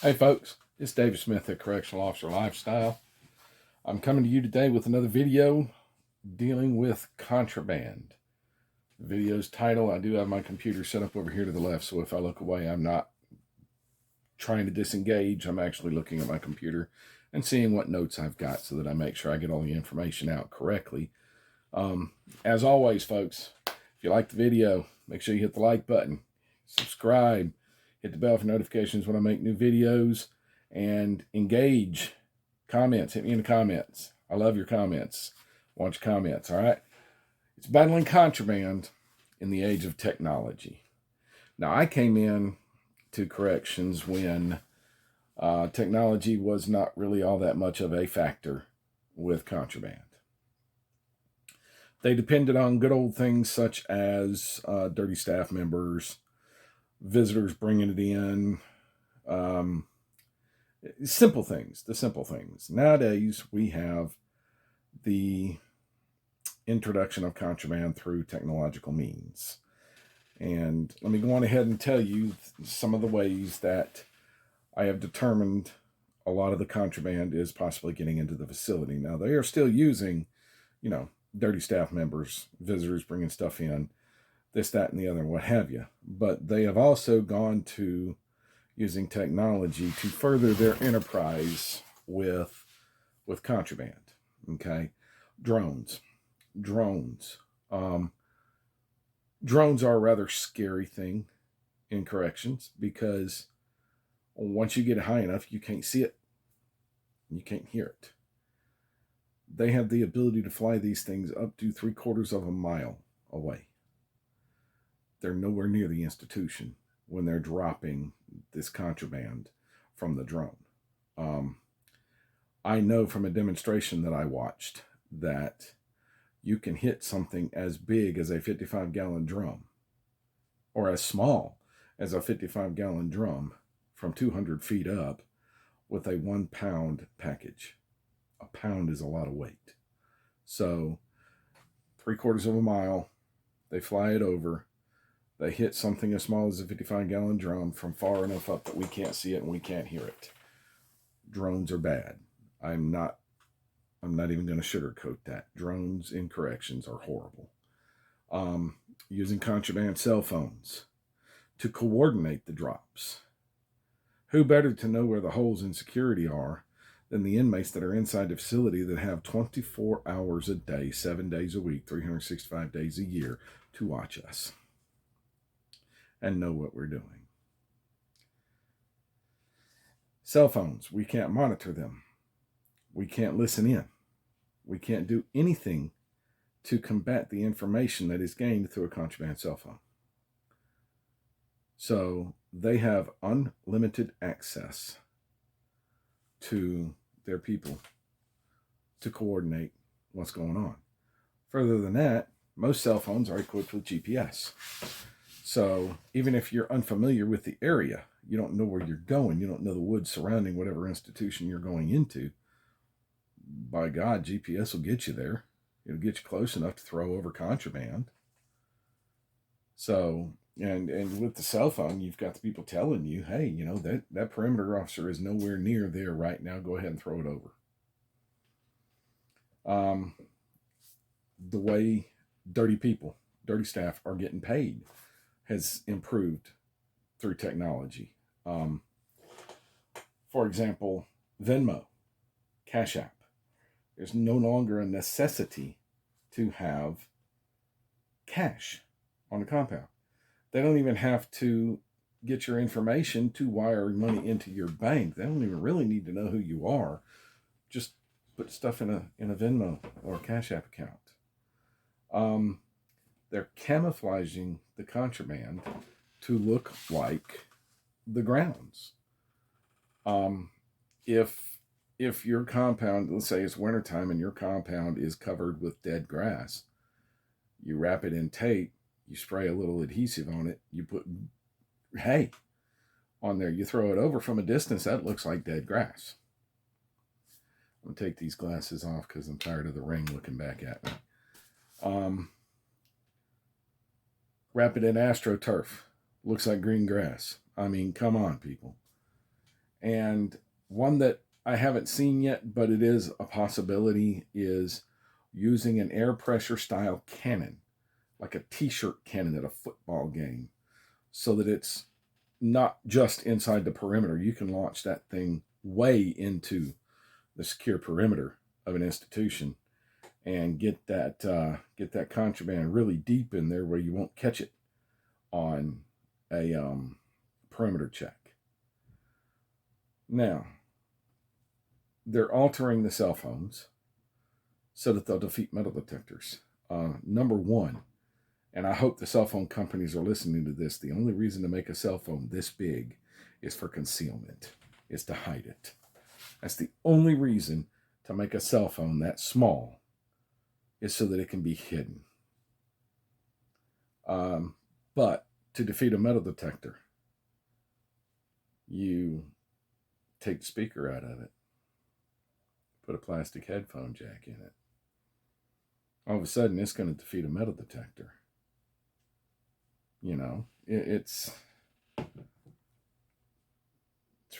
Hey folks, it's David Smith at Correctional Officer Lifestyle. I'm coming to you today with another video dealing with contraband. The video's title, I do have my computer set up over here to the left, so if I look away, I'm not trying to disengage. I'm actually looking at my computer and seeing what notes I've got so that I make sure I get all the information out correctly. As always, folks, if you like the video, make sure you hit the like button, subscribe, hit the bell for notifications when I make new videos, and engage. Comments. Hit me in the comments. I love your comments. I want your comments, all right? It's battling contraband in the age of technology. Now, I came in to corrections when technology was not really all that much of a factor with contraband. They depended on good old things such as dirty staff members, visitors bringing it in, the simple things. Nowadays, we have the introduction of contraband through technological means. And let me go on ahead and tell you some of the ways that I have determined a lot of the contraband is possibly getting into the facility. Now, they are still using, dirty staff members, visitors bringing stuff in, this, that, and the other, what have you. But they have also gone to using technology to further their enterprise with contraband. Okay, drones. Drones are a rather scary thing in corrections because once you get it high enough, you can't see it, you can't hear it. They have the ability to fly these things up to 3/4 of a mile away. They're nowhere near the institution when they're dropping this contraband from the drone. I know from a demonstration that I watched that you can hit something as big as a 55-gallon drum or as small as a 55-gallon drum from 200 feet up with a 1-pound package. A pound is a lot of weight. So 3/4 of a mile, they fly it over. They hit something as small as a 55-gallon drum from far enough up that we can't see it and we can't hear it. Drones are bad. I'm not even going to sugarcoat that. Drones in corrections are horrible. Using contraband cell phones to coordinate the drops. Who better to know where the holes in security are than the inmates that are inside the facility that have 24 hours a day, 7 days a week, 365 days a year to watch us and know what we're doing. Cell phones, we can't monitor them. We can't listen in. We can't do anything to combat the information that is gained through a contraband cell phone. So they have unlimited access to their people to coordinate what's going on. Further than that, most cell phones are equipped with GPS. So even if you're unfamiliar with the area, you don't know where you're going, you don't know the woods surrounding whatever institution you're going into, by God, GPS will get you there. It'll get you close enough to throw over contraband. So, and with the cell phone, you've got the people telling you, hey, that perimeter officer is nowhere near there right now. Go ahead and throw it over. The way dirty staff are getting paid has improved through technology. For example, Venmo, Cash App. There's no longer a necessity to have cash on the compound. They don't even have to get your information to wire money into your bank. They don't even really need to know who you are. Just put stuff in a Venmo or a Cash App account. They're camouflaging the contraband to look like the grounds. If your compound, let's say it's wintertime and your compound is covered with dead grass, you wrap it in tape, you spray a little adhesive on it, you put hay on there, you throw it over from a distance, that looks like dead grass. I'm going to take these glasses off because I'm tired of the rain looking back at me. Wrap it in AstroTurf. Looks like green grass. I mean, come on, people. And one that I haven't seen yet, but it is a possibility, is using an air pressure style cannon, like a t-shirt cannon at a football game, so that it's not just inside the perimeter. You can launch that thing way into the secure perimeter of an institution and get that contraband really deep in there where you won't catch it on a perimeter check. Now, they're altering the cell phones so that they'll defeat metal detectors. Number one, and I hope the cell phone companies are listening to this, the only reason to make a cell phone this big is for concealment, is to hide it. That's the only reason to make a cell phone that small, is so that it can be hidden. But to defeat a metal detector, you take the speaker out of it, put a plastic headphone jack in it. All of a sudden, it's going to defeat a metal detector. You know, it's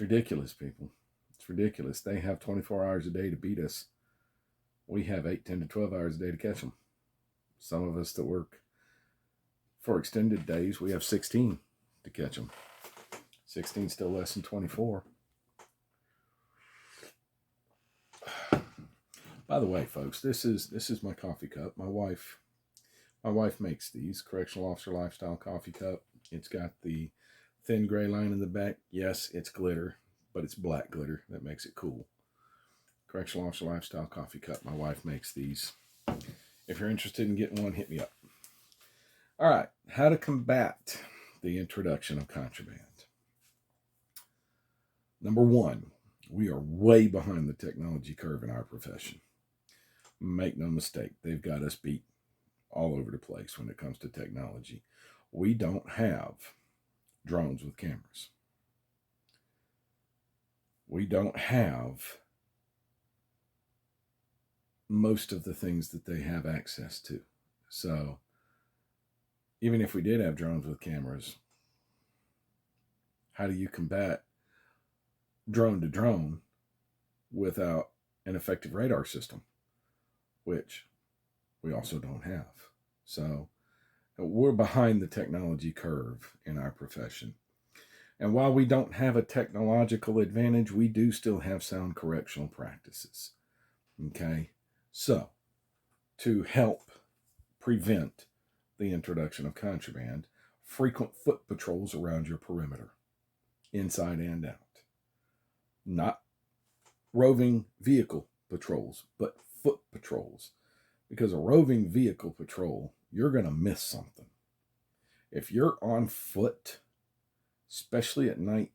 ridiculous, people. It's ridiculous. They have 24 hours a day to beat us. We have 8, 10 to 12 hours a day to catch them. Some of us that work for extended days, we have 16 to catch them. 16 still less than 24. By the way, folks, this is my coffee cup. My wife makes these Correctional Officer Lifestyle coffee cup. It's got the thin gray line in the back. Yes, it's glitter, but it's black glitter. That makes it cool. Correctional Officer Lifestyle coffee cup. My wife makes these. If you're interested in getting one, hit me up. All right, how to combat the introduction of contraband. Number one, we are way behind the technology curve in our profession. Make no mistake, they've got us beat all over the place when it comes to technology. We don't have drones with cameras. We don't have most of the things that they have access to. So even if we did have drones with cameras, how do you combat drone to drone without an effective radar system, which we also don't have? So we're behind the technology curve in our profession. And while we don't have a technological advantage, we do still have sound correctional practices. Okay? So, to help prevent the introduction of contraband, frequent foot patrols around your perimeter, inside and out. Not roving vehicle patrols, but foot patrols. Because a roving vehicle patrol, you're going to miss something. If you're on foot, especially at night,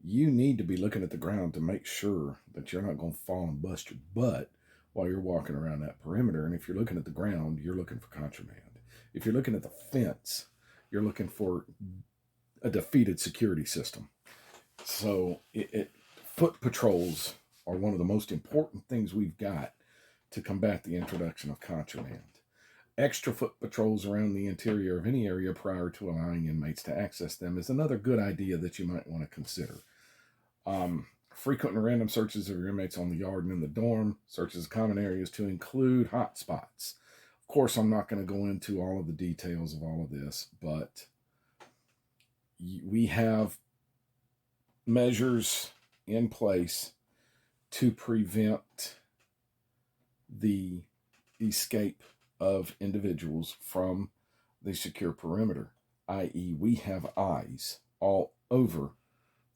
you need to be looking at the ground to make sure that you're not going to fall and bust your butt while you're walking around that perimeter. And if you're looking at the ground, you're looking for contraband. If you're looking at the fence, you're looking for a defeated security system. So foot patrols are one of the most important things we've got to combat the introduction of contraband. Extra foot patrols around the interior of any area prior to allowing inmates to access them is another good idea that you might want to consider. Frequent and random searches of your inmates on the yard and in the dorm, searches of common areas to include hot spots. Of course, I'm not going to go into all of the details of all of this, but we have measures in place to prevent the escape of individuals from the secure perimeter, i.e., we have eyes all over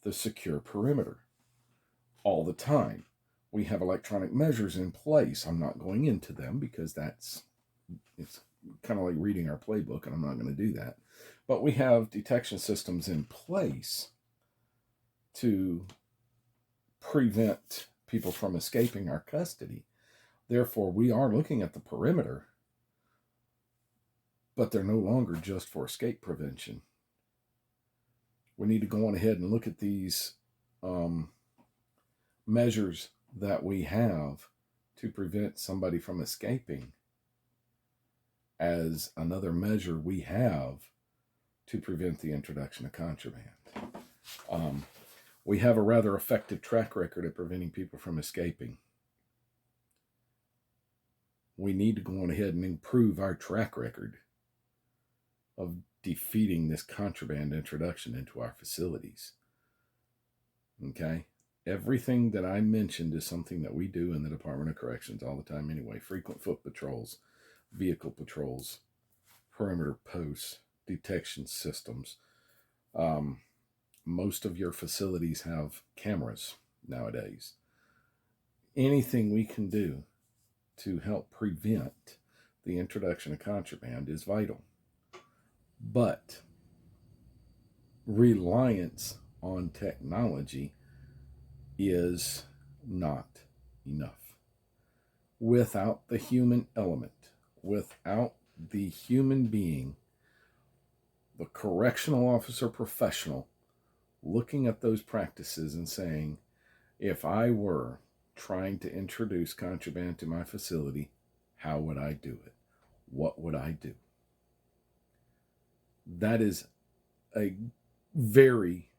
the secure perimeter all the time. We have electronic measures in place. I'm not going into them because it's kind of like reading our playbook, and I'm not going to do that. But we have detection systems in place to prevent people from escaping our custody. Therefore, we are looking at the perimeter, but they're no longer just for escape prevention. We need to go on ahead and look at these measures that we have to prevent somebody from escaping as another measure we have to prevent the introduction of contraband. We have a rather effective track record at preventing people from escaping. We need to go on ahead and improve our track record of defeating this contraband introduction into our facilities. Okay? Everything that I mentioned is something that we do in the Department of Corrections all the time anyway. Frequent foot patrols, vehicle patrols, perimeter posts, detection systems. Most of your facilities have cameras nowadays. Anything we can do to help prevent the introduction of contraband is vital. But reliance on technology is not enough. Without the human element, without the human being, the correctional officer professional looking at those practices and saying, if I were trying to introduce contraband to my facility, how would I do it? What would I do? That is a very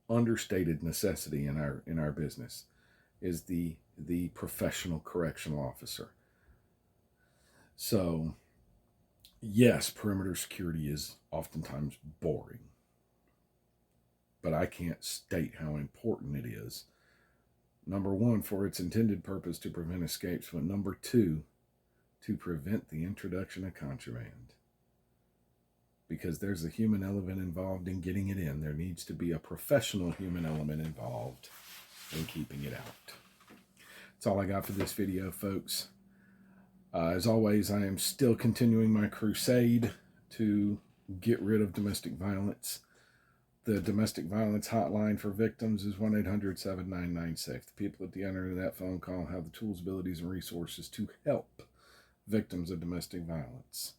understated necessity in our business, is the professional correctional officer. So, yes, perimeter security is oftentimes boring, but I can't state how important it is. Number one, for its intended purpose to prevent escapes, but number two, to prevent the introduction of contraband. Because there's a human element involved in getting it in. There needs to be a professional human element involved in keeping it out. That's all I got for this video, folks. As always, I am still continuing my crusade to get rid of domestic violence. The domestic violence hotline for victims is 1-800-799-SAFE. The people at the end of that phone call have the tools, abilities, and resources to help victims of domestic violence.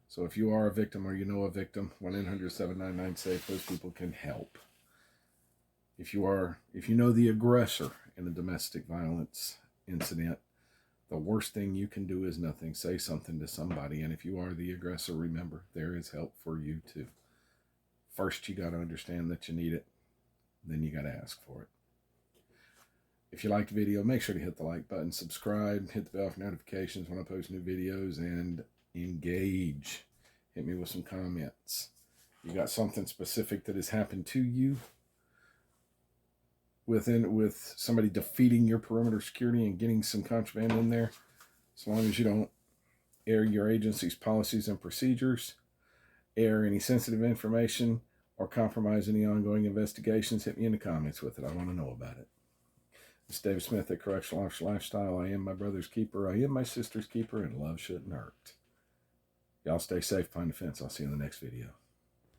So if you are a victim or you know a victim, 1-800-799-SAFE, those people can help. If you know the aggressor in a domestic violence incident, the worst thing you can do is nothing. Say something to somebody. And if you are the aggressor, remember, there is help for you too. First, you got to understand that you need it. Then you got to ask for it. If you liked the video, make sure to hit the like button, subscribe, hit the bell for notifications when I post new videos, and engage. Hit me with some comments. You got something specific that has happened to you with somebody defeating your perimeter security and getting some contraband in there, as long as you don't air your agency's policies and procedures, air any sensitive information, or compromise any ongoing investigations, hit me in the comments with it. I want to know about it. This is David Smith at Correctional Officer Lifestyle. I am my brother's keeper. I am my sister's keeper, and love shouldn't hurt. Y'all stay safe, find the fence. I'll see you in the next video.